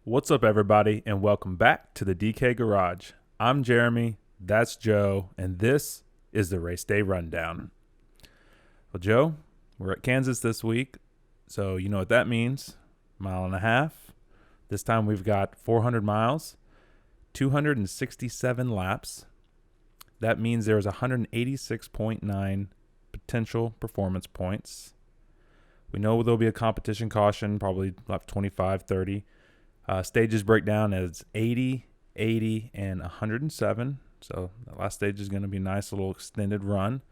What's up, everybody, and welcome back to the DK Garage. I'm Jeremy, that's Joe, and this is the Race Day Rundown. Well, Joe, we're at Kansas this week, so you know what that means. Mile and a half. This time we've got 400 miles, 267 laps. That means there's 186.9 potential performance points. We know there'll be a competition caution, probably lap 25, 30. Stages break down as 80, 80, and 107. So the last stage is going to be a nice little extended run.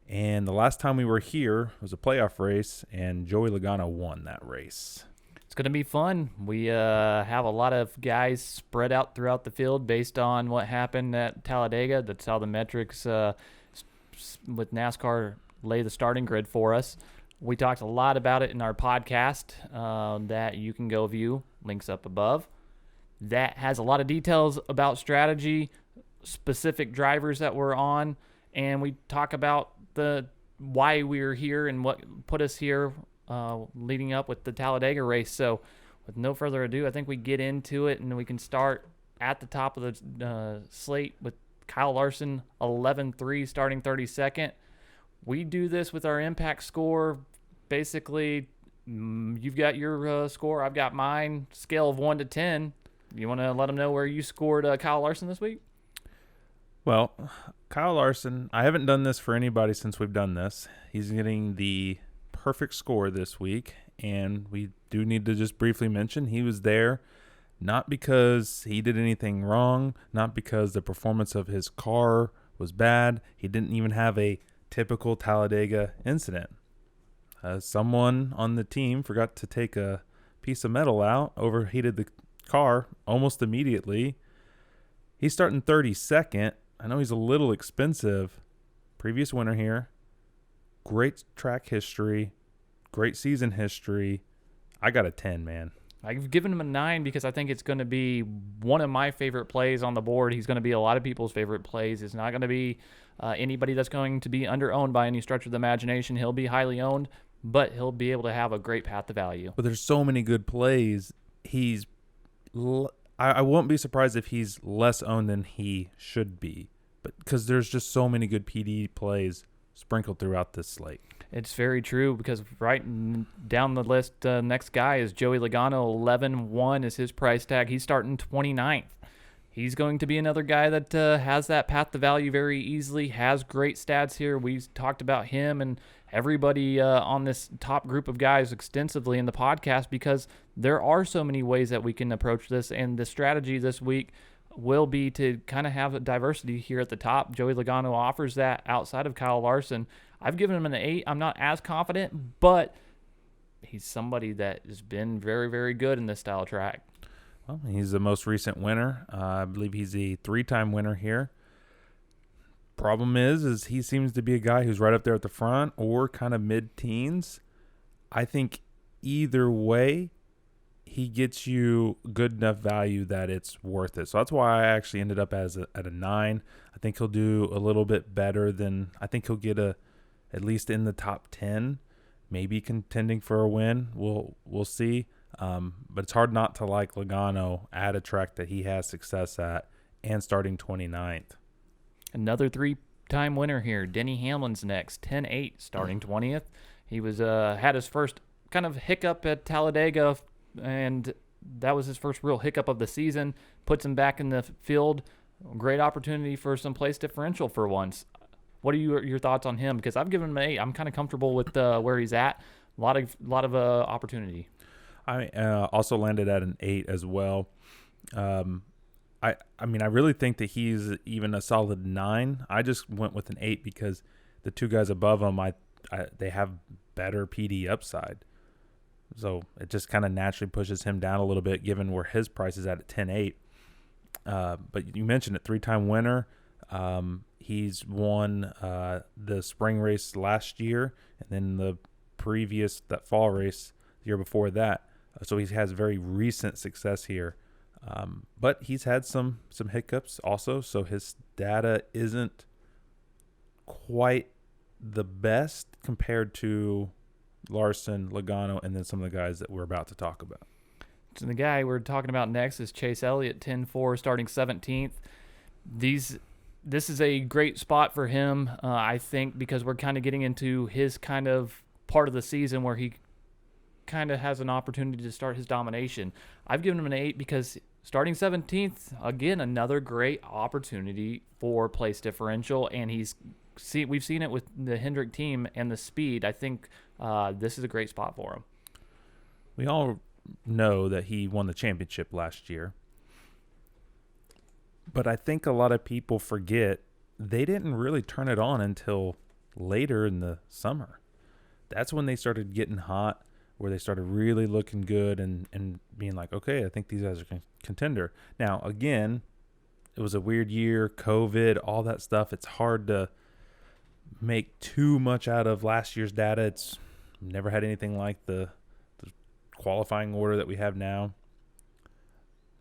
And the last time we were here was a playoff race, and Joey Logano won that race. It's going to be fun. We have a lot of guys spread out throughout the field based on what happened at Talladega. That's how the metrics with NASCAR lay the starting grid for us. We talked a lot about it in our podcast that you can go view. Links up above. That has a lot of details about strategy, specific drivers that we're on, and we talk about the why we're here and what put us here leading up with the Talladega race. So with no further ado, I think we get into it, and we can start at the top of the slate with Kyle Larson, 11-3, starting 32nd. We do this with our impact score. Basically, you've got your score. I've got mine. Scale of 1 to 10. You want to let them know where you scored Kyle Larson this week? Well, Kyle Larson, I haven't done this for anybody since we've done this. He's getting the perfect score this week, and we do need to just briefly mention he was there not because he did anything wrong, not because the performance of his car was bad. He didn't even have a typical Talladega incident. Someone on the team forgot to take a piece of metal out, overheated the car almost immediately. He's starting 32nd. I know he's a little expensive. Previous winner here. Great track history. Great season history. I got a 10, man. I've given him a 9 because I think it's going to be one of my favorite plays on the board. He's going to be a lot of people's favorite plays. It's not going to be anybody that's going to be under-owned by any stretch of the imagination. He'll be highly owned, but he'll be able to have a great path to value. But there's so many good plays. I won't be surprised if he's less owned than he should be, but because there's just so many good PD plays sprinkled throughout this slate. It's very true because right down the list, next guy is Joey Logano. 11-1 is his price tag. He's starting 29th. He's going to be another guy that has that path to value very easily, has great stats here. We've talked about him and everybody on this top group of guys extensively in the podcast because there are so many ways that we can approach this, and the strategy this week will be to kind of have a diversity here at the top. Joey Logano offers that outside of Kyle Larson. I've given him an 8. I'm not as confident, but he's somebody that has been very, very good in this style of track. Well, he's the most recent winner. I believe he's a 3-time winner here. Problem is he seems to be a guy who's right up there at the front or kind of mid-teens. I think either way, he gets you good enough value that it's worth it. So that's why I actually ended up at a 9. I think he'll do a little bit better than – I think he'll get at least in the top 10, maybe contending for a win. We'll see. But it's hard not to like Logano at a track that he has success at and starting 29th. Another 3-time winner here. Denny Hamlin's next, 10-8, starting 20th. He was had his first kind of hiccup at Talladega, and that was his first real hiccup of the season. Puts him back in the field. Great opportunity for some place differential for once. What are your thoughts on him? Because I've given him an 8. I'm kind of comfortable with where he's at. A lot of opportunity. I also landed at an 8 as well. I mean, I really think that he's even a solid 9. I just went with an 8 because the two guys above him, they have better PD upside. So it just kind of naturally pushes him down a little bit given where his price is at 10-8. But you mentioned it, 3-time winner. He's won the spring race last year and then that fall race the year before that. So he has very recent success here. But he's had some hiccups also, so his data isn't quite the best compared to Larson, Logano, and then some of the guys that we're about to talk about. So the guy we're talking about next is Chase Elliott, 10-4, starting 17th. This is a great spot for him, I think, because we're kind of getting into his kind of part of the season where he kind of has an opportunity to start his domination. I've given him an 8 because starting 17th, again, another great opportunity for place differential, and we've seen it with the Hendrick team and the speed. I think this is a great spot for him. We all know that he won the championship last year, but I think a lot of people forget they didn't really turn it on until later in the summer. That's when they started getting hot, where they started really looking good and being like, okay, I think these guys are contender. Now, again, it was a weird year, COVID, all that stuff. It's hard to make too much out of last year's data. It's never had anything like the qualifying order that we have now.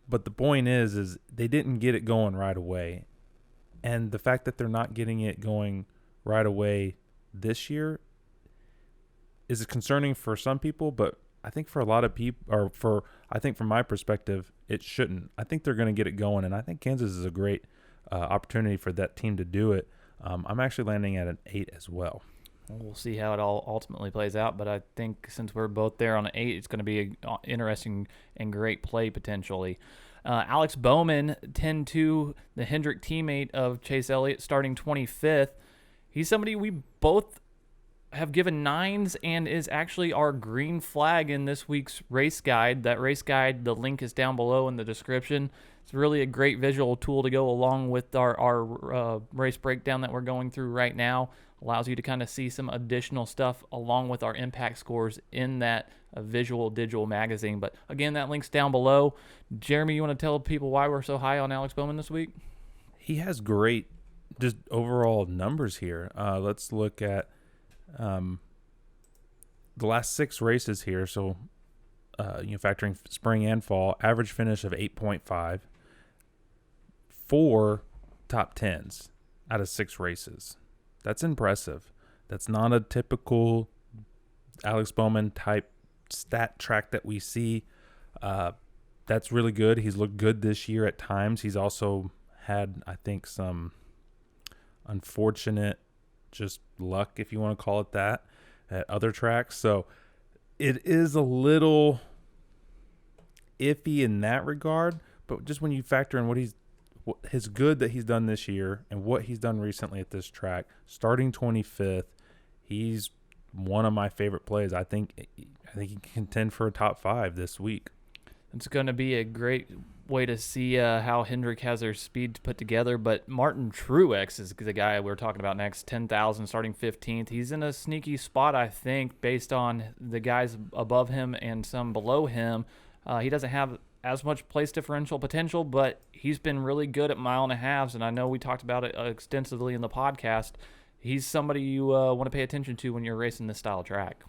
But the point is they didn't get it going right away. And the fact that they're not getting it going right away this year is concerning for some people, but I think for a lot of people, I think from my perspective, it shouldn't. I think they're going to get it going, and I think Kansas is a great opportunity for that team to do it. I'm actually landing at an 8 as well. We'll see how it all ultimately plays out, but I think since we're both there on an 8, it's going to be an interesting and great play potentially. Alex Bowman, 10-2, the Hendrick teammate of Chase Elliott, starting 25th. He's somebody we both have given 9s and is actually our green flag in this week's race guide. That race guide, the link is down below in the description. It's really a great visual tool to go along with our race breakdown that we're going through right now. Allows you to kind of see some additional stuff along with our impact scores in that visual digital magazine. But again, that link's down below. Jeremy, you want to tell people why we're so high on Alex Bowman this week? He has great just overall numbers here. Let's look at the last 6 races here. So, factoring spring and fall, average finish of 8.5, 4 top 10s out of 6 races. That's impressive. That's not a typical Alex Bowman type stat track that we see. That's really good. He's looked good this year at times. He's also had, I think, some unfortunate just luck, if you want to call it that, at other tracks. So it is a little iffy in that regard, but just when you factor in his good that he's done this year and what he's done recently at this track, starting 25th, he's one of my favorite plays. I think he can contend for a top 5 this week. It's going to be a great way to see how Hendrick has their speed put together. But Martin Truex is the guy we're talking about next, 10,000, starting 15th. He's in a sneaky spot, I think, based on the guys above him and some below him. He doesn't have as much place differential potential, but he's been really good at 1.5 miles, and I know we talked about it extensively in the podcast. He's somebody you want to pay attention to when you're racing this style of track.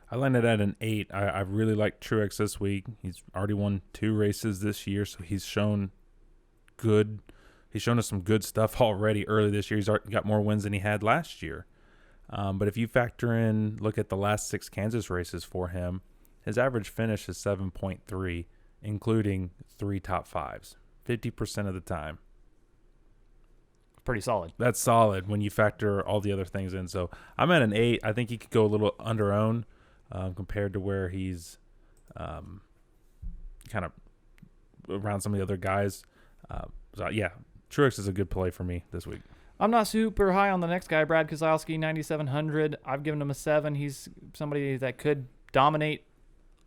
I landed at an 8. I really like Truex this week. He's already won 2 races this year, so he's shown good. He's shown us some good stuff already early this year. He's got more wins than he had last year. But if you factor in, look at the last 6 Kansas races for him, his average finish is 7.3, including 3 top 5s, 50% of the time. Pretty solid. That's solid when you factor all the other things in. So I'm at an 8. I think he could go a little under-owned compared to where he's kind of around some of the other guys. Truex is a good play for me this week. I'm not super high on the next guy, Brad Keselowski, 9,700. I've given him a 7. He's somebody that could dominate.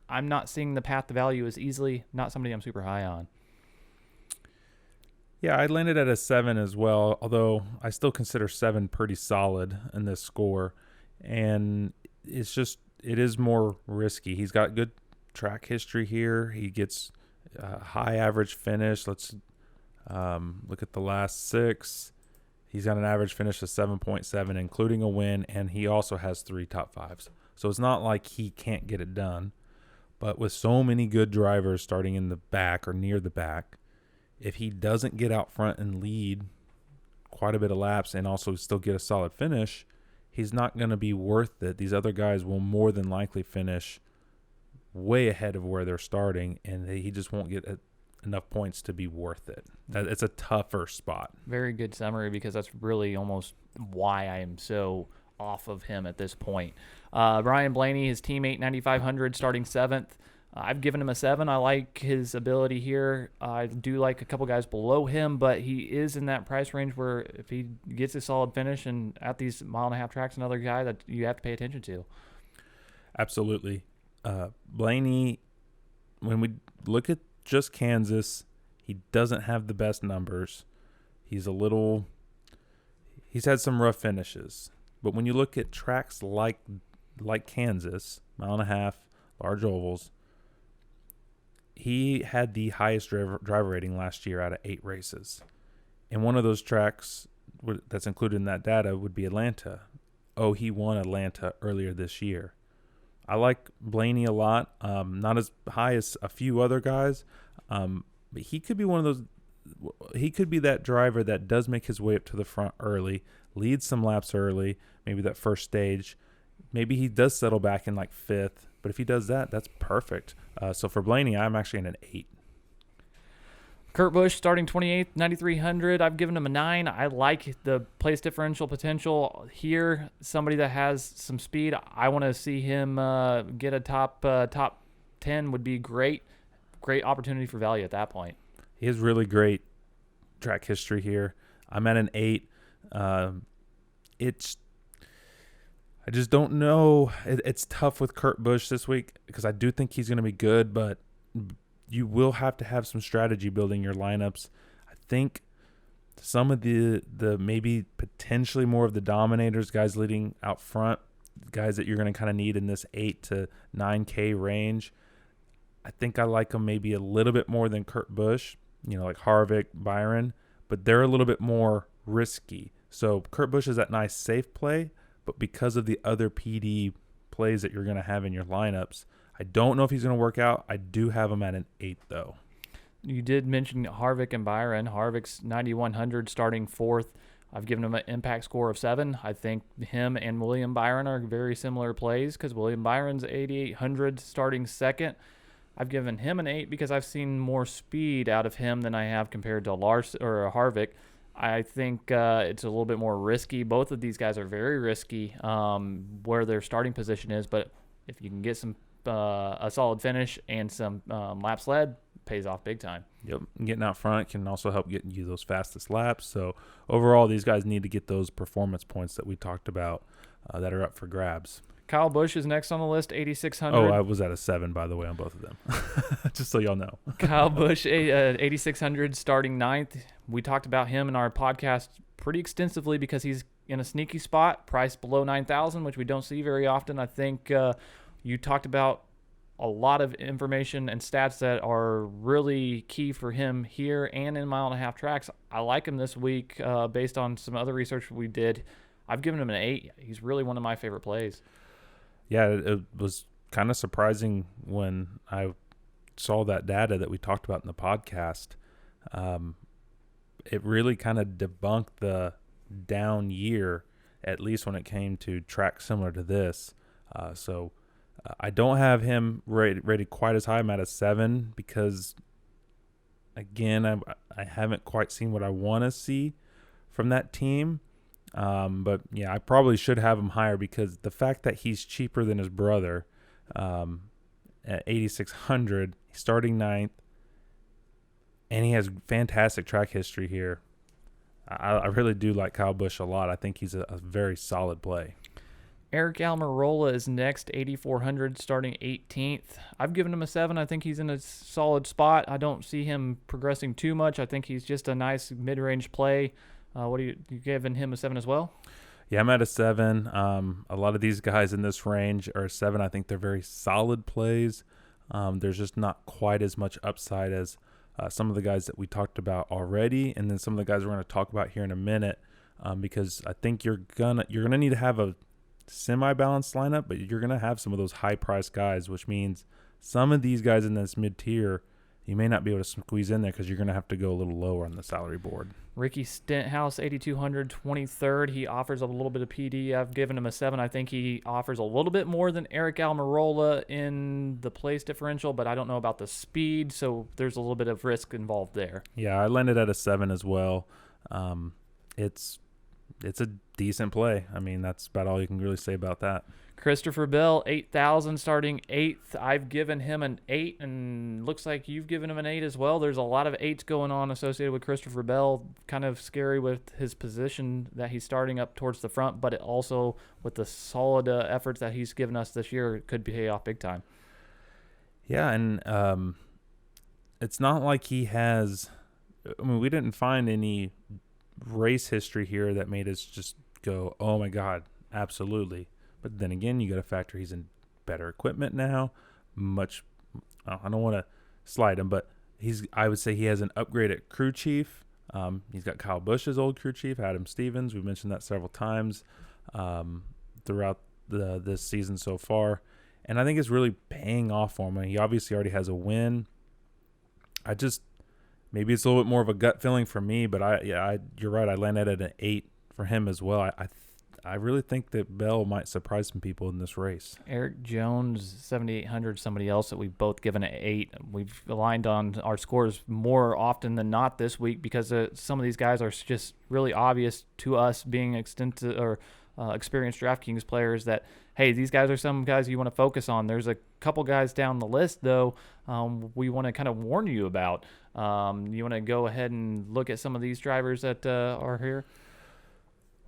I'm not seeing the path to value as easily. Not somebody I'm super high on. Yeah, I landed at a 7 as well, although I still consider 7 pretty solid in this score. And it is more risky. He's got good track history here. He gets high average finish. Let's look at the last 6. He's got an average finish of 7.7, including a win, and he also has 3 top 5s. So it's not like he can't get it done. But with so many good drivers starting in the back or near the back, if he doesn't get out front and lead quite a bit of laps and also still get a solid finish, he's not going to be worth it. These other guys will more than likely finish way ahead of where they're starting, and he just won't get enough points to be worth it. It's a tougher spot. Very good summary, because that's really almost why I am so off of him at this point. Ryan Blaney, his teammate, 9,500, starting 7th. I've given him a 7. I like his ability here. I do like a couple guys below him, but he is in that price range where if he gets a solid finish and at these 1.5-mile tracks, another guy that you have to pay attention to. Absolutely. Blaney, when we look at just Kansas, he doesn't have the best numbers. He's had some rough finishes. But when you look at tracks like Kansas, 1.5-mile, large ovals, he had the highest driver rating last year out of 8 races. And one of those tracks that's included in that data would be Atlanta. Oh, he won Atlanta earlier this year. I like Blaney a lot. Not as high as a few other guys, but he could be one of those. He could be that driver that does make his way up to the front early, leads some laps early, maybe that first stage. Maybe he does settle back in like 5th, but if he does that, that's perfect. So for Blaney, I'm actually in an 8. Kurt Busch starting 28th, 9,300. I've given him a 9. I like the place differential potential here. Somebody that has some speed. I want to see him get a top 10 would be great. Great opportunity for value at that point. He has really great track history here. I'm at an 8. I just don't know. It's tough with Kurt Busch this week because I do think he's going to be good, but you will have to have some strategy building your lineups. I think some of the maybe potentially more of the dominators, guys leading out front, guys that you're going to kind of need in this 8 to 9K range, I think I like them maybe a little bit more than Kurt Busch, like Harvick, Byron, but they're a little bit more risky. So Kurt Busch is that nice safe play, but because of the other PD plays that you're going to have in your lineups, I don't know if he's going to work out. I do have him at an 8, though. You did mention Harvick and Byron. Harvick's 9,100 starting 4th. I've given him an impact score of 7. I think him and William Byron are very similar plays because William Byron's 8,800 starting 2nd. I've given him an 8 because I've seen more speed out of him than I have compared to Harvick. I think it's a little bit more risky. Both of these guys are very risky where their starting position is, but if you can get some a solid finish and some laps led, pays off big time. Yep, getting out front can also help getting you those fastest laps. So overall, these guys need to get those performance points that we talked about that are up for grabs. Kyle Busch is next on the list, 8,600. Oh, I was at a 7, by the way, on both of them. Just so y'all know. Kyle Busch, 8,600, starting 9th. We talked about him in our podcast pretty extensively because he's in a sneaky spot, priced below 9,000, which we don't see very often. I think you talked about a lot of information and stats that are really key for him here and in 1.5-mile tracks. I like him this week based on some other research we did. I've given him an 8. He's really one of my favorite plays. Yeah, it was kind of surprising when I saw that data that we talked about in the podcast. It really kind of debunked the down year, at least when it came to tracks similar to this. So I don't have him rated quite as high. I'm at a 7 because, again, I haven't quite seen what I want to see from that team. But, yeah, I probably should have him higher because the fact that he's cheaper than his brother at 8,600, starting 9th, and he has fantastic track history here. I really do like Kyle Busch a lot. I think he's a very solid play. Eric Almirola is next, 8,400, starting 18th. I've given him a 7. I think he's in a solid spot. I don't see him progressing too much. I think he's just a nice mid-range play. What are you giving him a 7 as well? Yeah, I'm at a 7. A lot of these guys in this range are 7. I think they're very solid plays. There's just not quite as much upside as some of the guys that we talked about already, and then some of the guys we're going to talk about here in a minute. Because I think you're gonna need to have a semi-balanced lineup, but you're gonna have some of those high-priced guys, which means some of these guys in this mid-tier, you may not be able to squeeze in there because you're going to have to go a little lower on the salary board. Ricky Stenthouse, 8,200, 23rd. He offers a little bit of PD. I've given him a 7. I think he offers a little bit more than Eric Almirola in the place differential, but I don't know about the speed, so there's a little bit of risk involved there. Yeah, I landed at a 7 as well. It's a decent play. I mean, that's about all you can really say about that. Christopher Bell, 8,000, starting 8th. I've given him an 8, and looks like you've given him an 8 as well. There's a lot of 8s going on associated with Christopher Bell. Kind of scary with his position that he's starting up towards the front, but it also with the solid efforts that he's given us this year, it could pay off big time. Yeah, and it's not like he has – I mean, we didn't find any race history here that made us just go, oh, my God, absolutely. But then again, you got to factor he's in better equipment now. I don't want to slide him, but I would say he has an upgraded crew chief. He's got Kyle Busch's old crew chief, Adam Stevens. We've mentioned that several times throughout this season so far. And I think it's really paying off for him. He obviously already has a win. Maybe it's a little bit more of a gut feeling for me, but you're right. I landed at an 8 for him as well. I really think that Bell might surprise some people in this race. Eric Jones, 7,800, somebody else that we've both given an 8. We've aligned on our scores more often than not this week because some of these guys are just really obvious to us being extensive or experienced DraftKings players that, hey, these guys are some guys you want to focus on. There's a couple guys down the list, though, we want to kind of warn you about. You want to go ahead and look at some of these drivers that are here?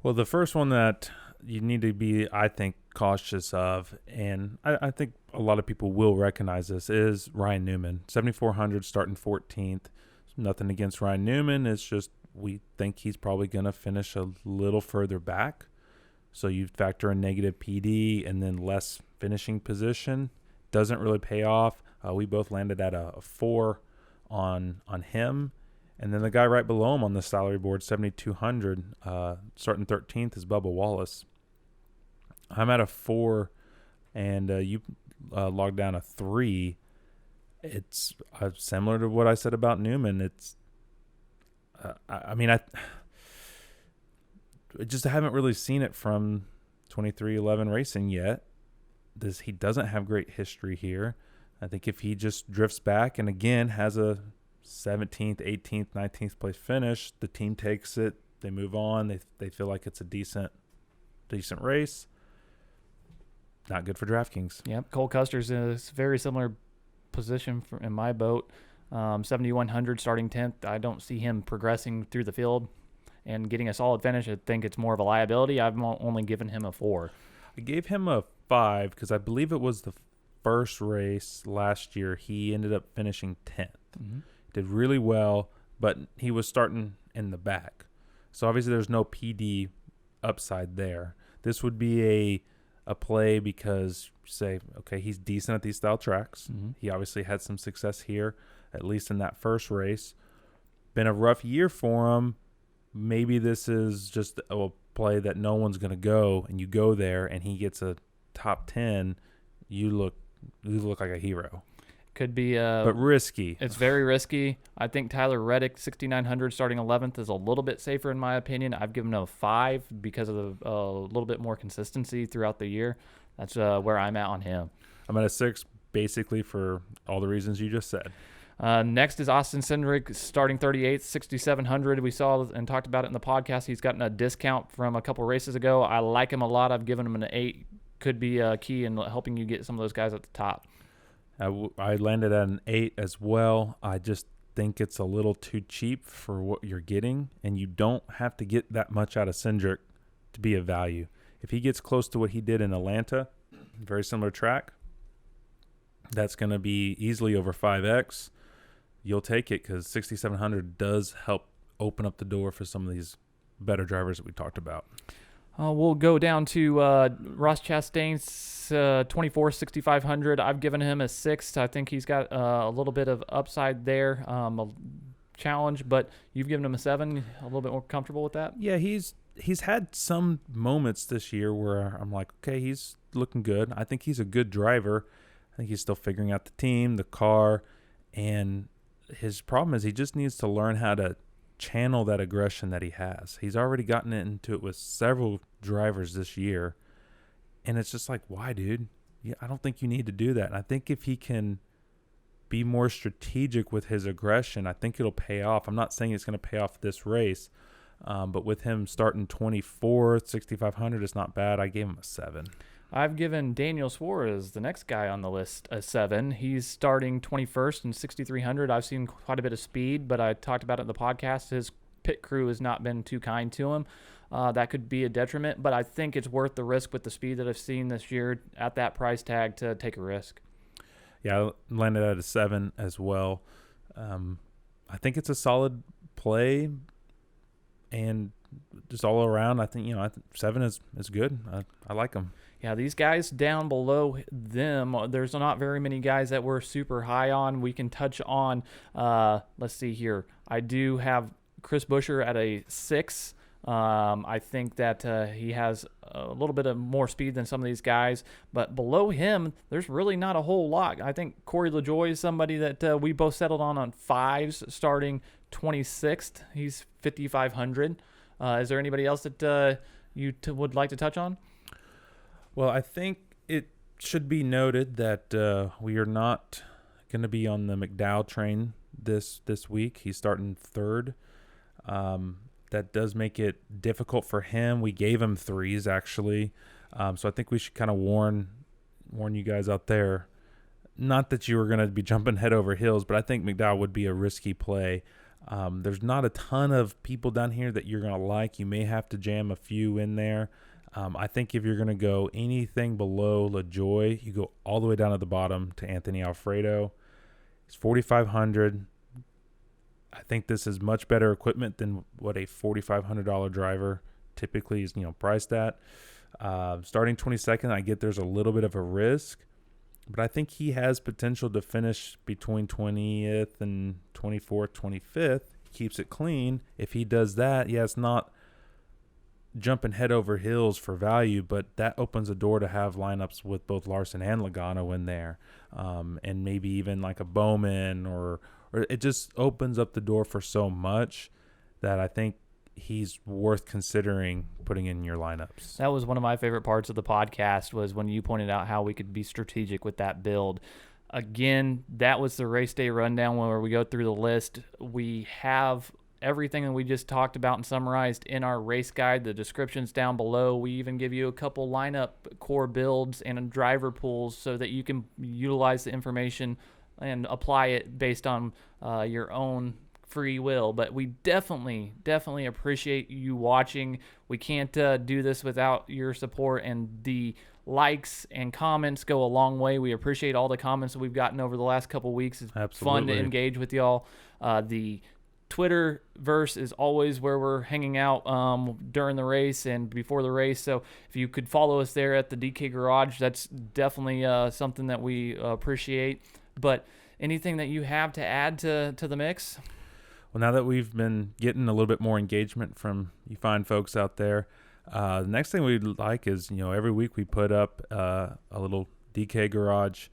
Well, the first one that you need to be, I think, cautious of, and I think a lot of people will recognize this, is Ryan Newman. 7,400 starting 14th. Nothing against Ryan Newman. It's just we think he's probably going to finish a little further back. So you factor in negative PD and then less finishing position. Doesn't really pay off. We both landed at a 4 on him. And then the guy right below him on the salary board, 7,200, starting 13th, is Bubba Wallace. I'm at a 4, and you logged down a 3. It's similar to what I said about Newman. It's, I just haven't really seen it from 23XI Racing yet. He doesn't have great history here. I think if he just drifts back and, again, has a 17th, 18th, 19th place finish, the team takes it, they move on, they feel like it's a decent race. Not good for DraftKings. Yep, Cole Custer's in a very similar position in my boat. 7,100 starting 10th. I don't see him progressing through the field and getting a solid finish. I think it's more of a liability. I've only given him a 4. I gave him a 5 because I believe it was the first race last year. He ended up finishing 10th. Mm-hmm. Did really well, but he was starting in the back. So obviously there's no PD upside there. This would be a play because, say, okay, he's decent at these style tracks. Mm-hmm. He obviously had some success here, at least in that first race. Been a rough year for him. Maybe this is just a play that no one's going to go, and you go there and he gets a top 10. You look like a hero. Could be but risky. It's very risky. I think Tyler Reddick, 6,900 starting 11th, is a little bit safer in my opinion. I've given him a 5 because of a little bit more consistency throughout the year. That's where I'm at on him. I'm at a 6 basically for all the reasons you just said. Next is Austin Cindric, starting 38th, 6,700. We saw and talked about it in the podcast. He's gotten a discount from a couple races ago. I like him a lot. I've given him an 8. Could be key in helping you get some of those guys at the top. I landed at an 8 as well. I just think it's a little too cheap for what you're getting, and you don't have to get that much out of Cindric to be a value. If he gets close to what he did in Atlanta, very similar track, that's going to be easily over 5X. You'll take it because 6,700 does help open up the door for some of these better drivers that we talked about. We'll go down to Ross Chastain's 24, 6,500. I've given him a 6. I think he's got a little bit of upside there, a challenge, but you've given him a 7. A little bit more comfortable with that? Yeah, he's had some moments this year where I'm like, okay, he's looking good. I think he's a good driver. I think he's still figuring out the team, the car, and his problem is he just needs to learn how to channel that aggression that he has. He's already gotten into it with several drivers this year, and it's just like, why, dude? Yeah, I don't think you need to do that. And I think if he can be more strategic with his aggression, I think it'll pay off. I'm not saying it's going to pay off this race, but with him starting 24th, 6,500, it's not bad. I gave him a 7. I've given Daniel Suarez, the next guy on the list, a 7. He's starting 21st and 6,300. I've seen quite a bit of speed, but I talked about it in the podcast. His pit crew has not been too kind to him. That could be a detriment, but I think it's worth the risk with the speed that I've seen this year at that price tag to take a risk. Yeah, I landed at a 7 as well. I think it's a solid play, and just all around, I think 7 is good. I like them. Yeah, these guys down below them, there's not very many guys that we're super high on. We can touch on, let's see here. I do have Chris Buescher at a 6. I think that he has a little bit of more speed than some of these guys, but below him, there's really not a whole lot. I think Corey LaJoie is somebody that we both settled on 5s, starting 26th. He's 5,500. Is there anybody else that you would like to touch on? Well, I think it should be noted that we are not going to be on the McDowell train this week. He's starting 3rd. That does make it difficult for him. We gave him 3s, actually. So I think we should kind of warn you guys out there. Not that you were going to be jumping head over heels, but I think McDowell would be a risky play. There's not a ton of people down here that you're going to like. You may have to jam a few in there. I think if you're going to go anything below LaJoie, you go all the way down to the bottom to Anthony Alfredo. He's 4,500. I think this is much better equipment than what a $4,500 driver typically is, priced at. Starting 22nd, I get there's a little bit of a risk, but I think he has potential to finish between 20th and 24th, 25th. He keeps it clean. If he does that, it's not jumping head over heels for value, but that opens a door to have lineups with both Larson and Logano in there, and maybe even like a Bowman or it just opens up the door for so much that I think he's worth considering putting in your lineups. That was one of my favorite parts of the podcast, was when you pointed out how we could be strategic with that build. Again, that was the race day rundown where we go through the list. We have everything that we just talked about and summarized in our race guide. The description's down below. We even give you a couple lineup core builds and driver pools so that you can utilize the information and apply it based on your own free will. But we definitely appreciate you watching. We can't do this without your support, and the likes and comments go a long way. We appreciate all the comments that we've gotten over the last couple weeks. It's Absolutely. fun to engage with y'all. The Twitterverse is always where we're hanging out during the race and before the race. So if you could follow us there at the DK Garage, that's definitely something that we appreciate. But anything that you have to add to the mix? Well, now that we've been getting a little bit more engagement from you fine folks out there, the next thing we'd like is, every week we put up a little DK Garage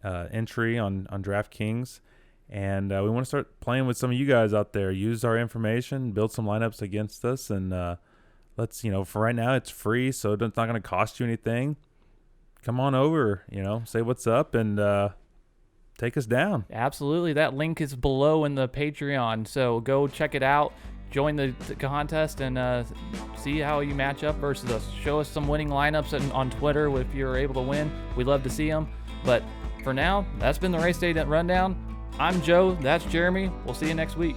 entry on DraftKings. And we want to start playing with some of you guys out there. Use our information, build some lineups against us, and let's, for right now it's free, so it's not going to cost you anything. Come on over, say what's up, and take us down. Absolutely. That link is below in the Patreon, so go check it out. Join the contest and see how you match up versus us. Show us some winning lineups on Twitter if you're able to win. We'd love to see them. But for now, that's been the Race Day Rundown. I'm Joe. That's Jeremy. We'll see you next week.